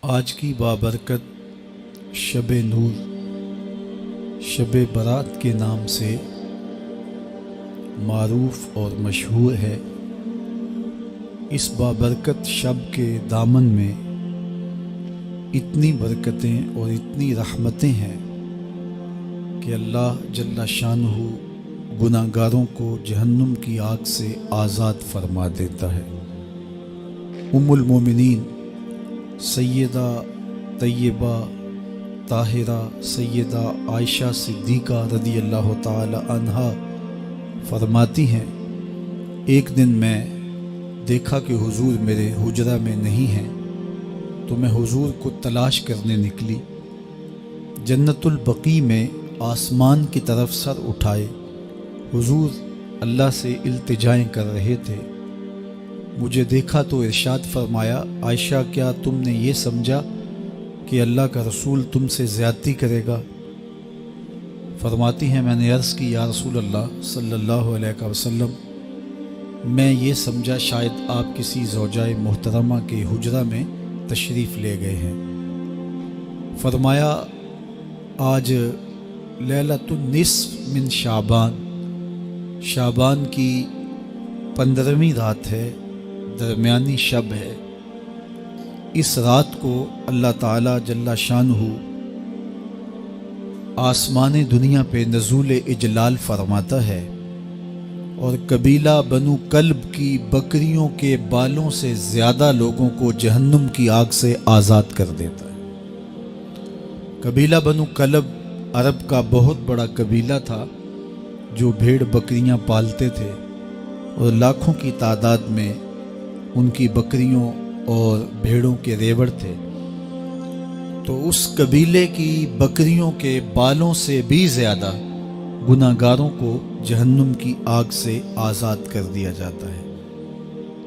آج کی بابرکت شب نور، شب برات کے نام سے معروف اور مشہور ہے۔ اس بابرکت شب کے دامن میں اتنی برکتیں اور اتنی رحمتیں ہیں کہ اللہ جل شانہ گناہ گاروں کو جہنم کی آگ سے آزاد فرما دیتا ہے۔ ام المومنین سیدہ طیبہ طاہرہ سیدہ عائشہ صدیقہ رضی اللہ تعالی عنہا فرماتی ہیں، ایک دن میں دیکھا کہ حضور میرے حجرہ میں نہیں ہیں، تو میں حضور کو تلاش کرنے نکلی۔ جنت البقیع میں آسمان کی طرف سر اٹھائے حضور اللہ سے التجائیں کر رہے تھے۔ مجھے دیکھا تو ارشاد فرمایا، عائشہ کیا تم نے یہ سمجھا کہ اللہ کا رسول تم سے زیادتی کرے گا؟ فرماتی ہیں میں نے عرض کی، یا رسول اللہ صلی اللہ علیہ وسلم، میں یہ سمجھا شاید آپ کسی زوجائے محترمہ کے حجرہ میں تشریف لے گئے ہیں۔ فرمایا آج لیلۃ النصف من شعبان کی 15ویں رات ہے، درمیانی شب ہے۔ اس رات کو اللہ تعالی جل شانہ آسمان دنیا پہ نزول اجلال فرماتا ہے اور قبیلہ بنو کلب کی بکریوں کے بالوں سے زیادہ لوگوں کو جہنم کی آگ سے آزاد کر دیتا ہے۔ قبیلہ بنو کلب عرب کا بہت بڑا قبیلہ تھا جو بھیڑ بکریاں پالتے تھے اور لاکھوں کی تعداد میں ان کی بکریوں اور بھیڑوں کے ریوڑ تھے۔ تو اس قبیلے کی بکریوں کے بالوں سے بھی زیادہ گناہ گاروں کو جہنم کی آگ سے آزاد کر دیا جاتا ہے۔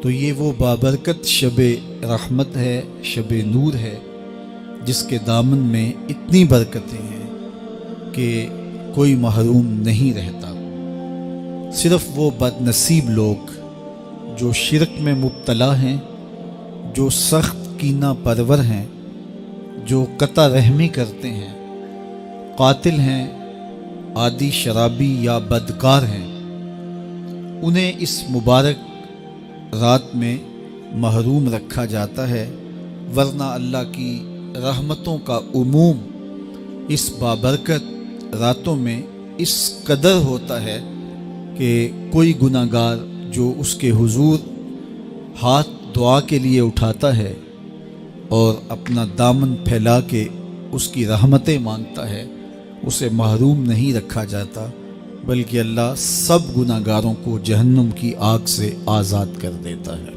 تو یہ وہ بابرکت شب رحمت ہے، شب نور ہے، جس کے دامن میں اتنی برکتیں ہیں کہ کوئی محروم نہیں رہتا۔ صرف وہ بد نصیب لوگ جو شرک میں مبتلا ہیں، جو سخت کینہ پرور ہیں، جو قطع رحمی کرتے ہیں، قاتل ہیں، عادی شرابی یا بدکار ہیں، انہیں اس مبارک رات میں محروم رکھا جاتا ہے، ورنہ اللہ کی رحمتوں کا عموم اس بابرکت راتوں میں اس قدر ہوتا ہے کہ کوئی گناہ گار جو اس کے حضور ہاتھ دعا کے لیے اٹھاتا ہے اور اپنا دامن پھیلا کے اس کی رحمتیں مانگتا ہے، اسے محروم نہیں رکھا جاتا، بلکہ اللہ سب گناہ گاروں کو جہنم کی آگ سے آزاد کر دیتا ہے۔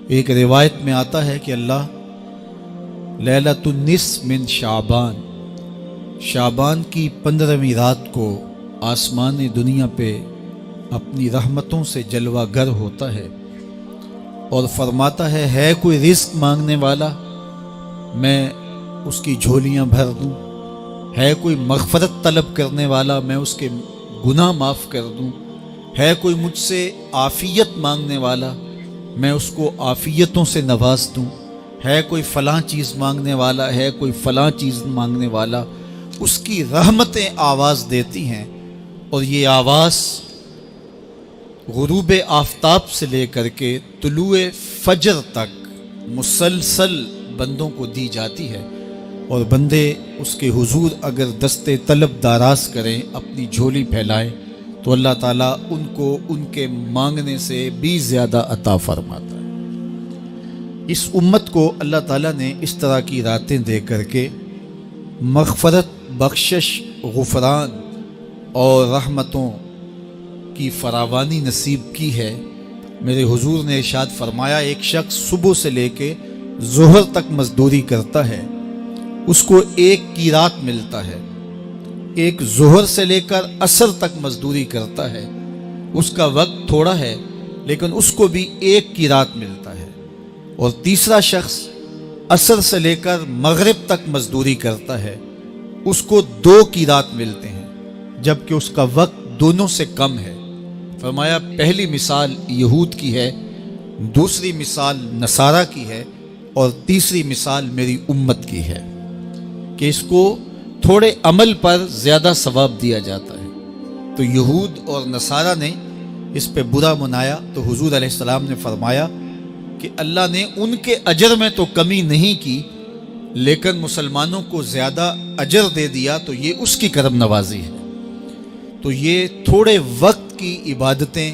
ایک روایت میں آتا ہے کہ اللہ لیلۃ النصف من شعبان کی 15ویں رات کو آسمان دنیا پہ اپنی رحمتوں سے جلوہ گر ہوتا ہے اور فرماتا ہے کوئی رزق مانگنے والا، میں اس کی جھولیاں بھر دوں، ہے کوئی مغفرت طلب کرنے والا، میں اس کے گناہ معاف کر دوں، ہے کوئی مجھ سے عافیت مانگنے والا، میں اس کو عافیتوں سے نواز دوں، ہے کوئی فلاں چیز مانگنے والا، ہے کوئی فلاں چیز مانگنے والا، اس کی رحمتیں آواز دیتی ہیں اور یہ آواز غروب آفتاب سے لے کر کے طلوع فجر تک مسلسل بندوں کو دی جاتی ہے، اور بندے اس کے حضور اگر دستے طلب دراز کریں، اپنی جھولی پھیلائیں، تو اللہ تعالیٰ ان کو ان کے مانگنے سے بھی زیادہ عطا فرماتا ہے۔ اس امت کو اللہ تعالیٰ نے اس طرح کی راتیں دے کر کے مغفرت، بخشش، غفران اور رحمتوں کی فراوانی نصیب کی ہے۔ میرے حضور نے ارشاد فرمایا، ایک شخص صبح سے لے کے ظہر تک مزدوری کرتا ہے، اس کو ایک قیراط ملتا ہے۔ ایک ظہر سے لے کر عصر تک مزدوری کرتا ہے، اس کا وقت تھوڑا ہے لیکن اس کو بھی ایک قیراط ملتا ہے۔ اور تیسرا شخص عصر سے لے کر مغرب تک مزدوری کرتا ہے، اس کو 2 قیراط ملتے ہیں، جبکہ اس کا وقت دونوں سے کم ہے۔ فرمایا پہلی مثال یہود کی ہے، دوسری مثال نصارہ کی ہے، اور تیسری مثال میری امت کی ہے کہ اس کو تھوڑے عمل پر زیادہ ثواب دیا جاتا ہے۔ تو یہود اور نصارہ نے اس پہ برا منایا تو حضور علیہ السلام نے فرمایا کہ اللہ نے ان کے اجر میں تو کمی نہیں کی، لیکن مسلمانوں کو زیادہ اجر دے دیا، تو یہ اس کی کرم نوازی ہے۔ تو یہ تھوڑے وقت کی عبادتیں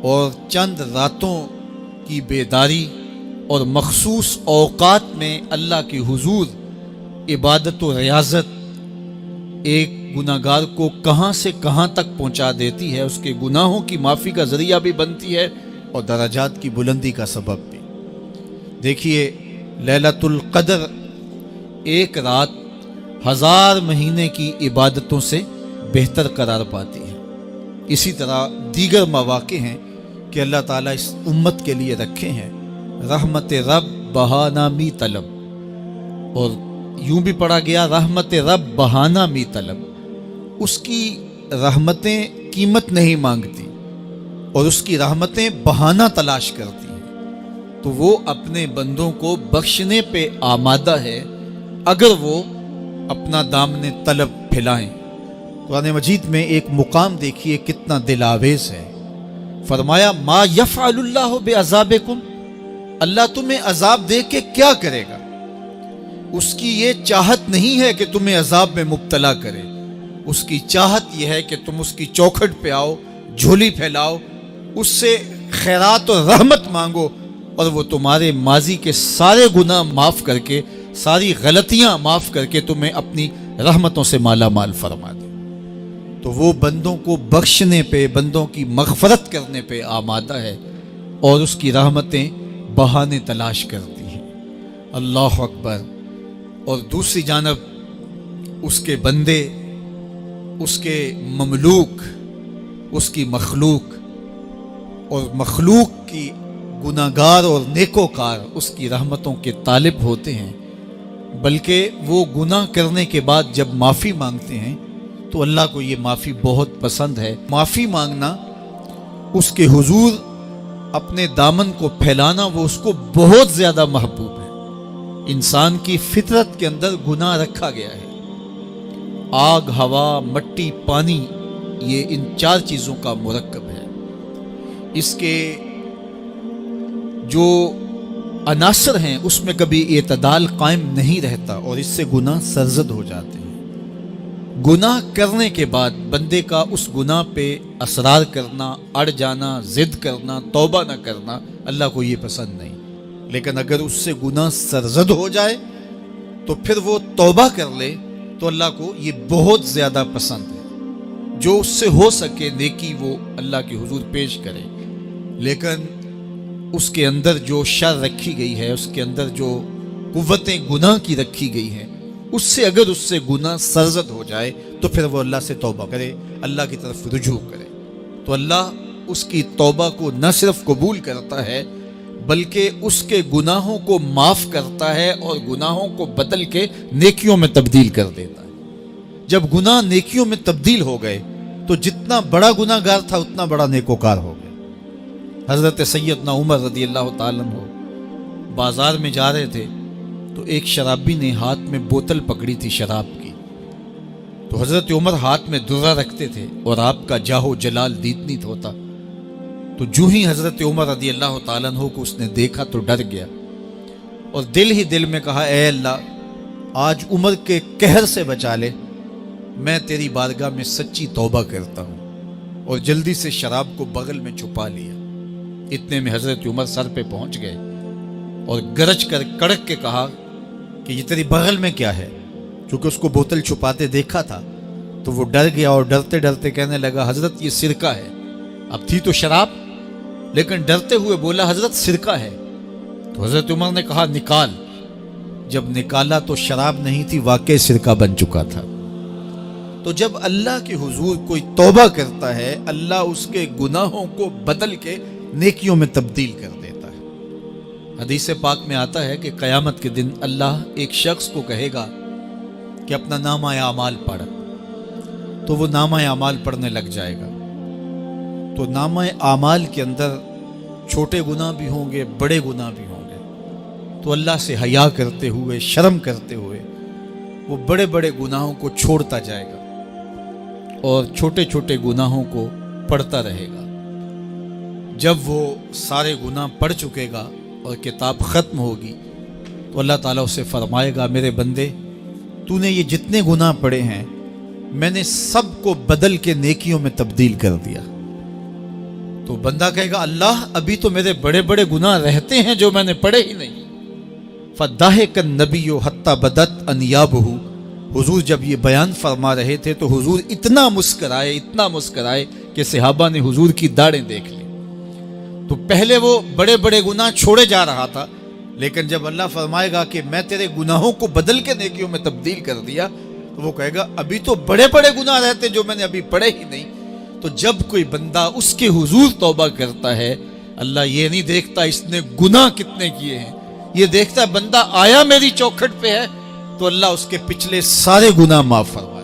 اور چند راتوں کی بیداری اور مخصوص اوقات میں اللہ کے حضور عبادت و ریاضت ایک گناہگار کو کہاں سے کہاں تک پہنچا دیتی ہے، اس کے گناہوں کی معافی کا ذریعہ بھی بنتی ہے اور درجات کی بلندی کا سبب بھی۔ دیکھیے لیلۃ القدر ایک رات 1000 مہینے کی عبادتوں سے بہتر قرار پاتی ہے۔ اسی طرح دیگر مواقع ہیں کہ اللہ تعالیٰ اس امت کے لیے رکھے ہیں، رحمت رب بہانہ می طلب، اور یوں بھی پڑھا گیا رحمت رب بہانہ می طلب۔ اس کی رحمتیں قیمت نہیں مانگتی اور اس کی رحمتیں بہانہ تلاش کرتی ہیں، تو وہ اپنے بندوں کو بخشنے پہ آمادہ ہے اگر وہ اپنا دامن طلب پھیلائیں۔ قرآن مجید میں ایک مقام دیکھیے کتنا دل آویز ہے، فرمایا ما یفعل اللہ بعذابکم، اللہ تمہیں عذاب دے کے کیا کرے گا؟ اس کی یہ چاہت نہیں ہے کہ تمہیں عذاب میں مبتلا کرے، اس کی چاہت یہ ہے کہ تم اس کی چوکھٹ پہ آؤ، جھولی پھیلاؤ، اس سے خیرات و رحمت مانگو، اور وہ تمہارے ماضی کے سارے گناہ معاف کر کے، ساری غلطیاں معاف کر کے تمہیں اپنی رحمتوں سے مالا مال فرما دے۔ تو وہ بندوں کو بخشنے پہ، بندوں کی مغفرت کرنے پہ آمادہ ہے اور اس کی رحمتیں بہانے تلاش کرتی ہیں۔ اللہ اکبر۔ اور دوسری جانب اس کے بندے، اس کے مملوک، اس کی مخلوق، اور مخلوق کی گناہگار اور نیکوکار اس کی رحمتوں کے طالب ہوتے ہیں، بلکہ وہ گناہ کرنے کے بعد جب معافی مانگتے ہیں تو اللہ کو یہ معافی بہت پسند ہے۔ معافی مانگنا، اس کے حضور اپنے دامن کو پھیلانا، وہ اس کو بہت زیادہ محبوب ہے۔ انسان کی فطرت کے اندر گناہ رکھا گیا ہے۔ آگ، ہوا، مٹی، پانی، یہ ان 4 چیزوں کا مرکب ہے۔ اس کے جو عناصر ہیں اس میں کبھی اعتدال قائم نہیں رہتا اور اس سے گناہ سرزد ہو جاتے ہیں۔ گناہ کرنے کے بعد بندے کا اس گناہ پہ اصرار کرنا، اڑ جانا، ضد کرنا، توبہ نہ کرنا اللہ کو یہ پسند نہیں، لیکن اگر اس سے گناہ سرزد ہو جائے تو پھر وہ توبہ کر لے تو اللہ کو یہ بہت زیادہ پسند ہے۔ جو اس سے ہو سکے نیکی وہ اللہ کے حضور پیش کرے، لیکن اس کے اندر جو شر رکھی گئی ہے، اس کے اندر جو قوتیں گناہ کی رکھی گئی ہیں، اس سے اگر اس سے گناہ سرزد ہو جائے تو پھر وہ اللہ سے توبہ کرے، اللہ کی طرف رجوع کرے، تو اللہ اس کی توبہ کو نہ صرف قبول کرتا ہے بلکہ اس کے گناہوں کو معاف کرتا ہے اور گناہوں کو بدل کے نیکیوں میں تبدیل کر دیتا ہے۔ جب گناہ نیکیوں میں تبدیل ہو گئے تو جتنا بڑا گناہ گار تھا اتنا بڑا نیکوکار ہو گیا۔ حضرت سیدنا عمر رضی اللہ تعالیٰ عنہ بازار میں جا رہے تھے تو ایک شرابی نے ہاتھ میں بوتل پکڑی تھی شراب کی، تو حضرت عمر ہاتھ میں درہ رکھتے تھے اور آپ کا جاہ و جلال دیدنیت ہوتا، تو جو ہی حضرت عمر رضی اللہ تعالیٰ عنہ کو اس نے دیکھا تو ڈر گیا اور دل ہی دل میں کہا اے اللہ آج عمر کے قہر سے بچا لے، میں تیری بارگاہ میں سچی توبہ کرتا ہوں، اور جلدی سے شراب کو بغل میں چھپا لیا۔ اتنے میں حضرت عمر سر پہ پہنچ گئے اور گرج کر کڑک کے کہا کہ یہ تیری بغل میں کیا ہے؟ چونکہ اس کو بوتل چھپاتے دیکھا تھا تو وہ ڈر گیا اور ڈرتے ڈرتے کہنے لگا حضرت یہ سرکہ ہے۔ اب تھی تو شراب، لیکن ڈرتے ہوئے بولا حضرت سرکہ ہے۔ تو حضرت عمر نے کہا نکال۔ جب نکالا تو شراب نہیں تھی، واقعی سرکہ بن چکا تھا۔ تو جب اللہ کے حضور کوئی توبہ کرتا ہے اللہ اس کے گناہوں کو بدل کے نیکیوں میں تبدیل کر دیتا ہے۔ حدیث پاک میں آتا ہے کہ قیامت کے دن اللہ ایک شخص کو کہے گا کہ اپنا نامہ اعمال پڑھ، تو وہ نامہ اعمال پڑھنے لگ جائے گا۔ تو نامہ اعمال کے اندر چھوٹے گناہ بھی ہوں گے، بڑے گناہ بھی ہوں گے، تو اللہ سے حیا کرتے ہوئے، شرم کرتے ہوئے وہ بڑے بڑے گناہوں کو چھوڑتا جائے گا اور چھوٹے چھوٹے گناہوں کو پڑھتا رہے گا۔ جب وہ سارے گناہ پڑھ چکے گا اور کتاب ختم ہوگی تو اللہ تعالیٰ اسے فرمائے گا، میرے بندے تو نے یہ جتنے گناہ پڑھے ہیں میں نے سب کو بدل کے نیکیوں میں تبدیل کر دیا۔ تو بندہ کہے گا، اللہ ابھی تو میرے بڑے بڑے گناہ رہتے ہیں جو میں نے پڑھے ہی نہیں۔ فَضَحِكَ النَّبِيُّ حَتَّى بَدَتْ أَنْيَابُهُ، حضور جب یہ بیان فرما رہے تھے تو حضور اتنا مسکرائے کہ صحابہ نے حضور کی داڑھیں دیکھ لی۔ تو پہلے وہ بڑے بڑے گناہ چھوڑے جا رہا تھا، لیکن جب اللہ فرمائے گا کہ میں تیرے گناہوں کو بدل کے نیکیوں میں تبدیل کر دیا، تو وہ کہے گا ابھی تو بڑے بڑے گناہ رہتے جو میں نے ابھی پڑھے ہی نہیں۔ تو جب کوئی بندہ اس کے حضور توبہ کرتا ہے، اللہ یہ نہیں دیکھتا اس نے گناہ کتنے کیے ہیں، یہ دیکھتا ہے بندہ آیا میری چوکھٹ پہ ہے تو اللہ اس کے پچھلے سارے گناہ معاف فرمائے۔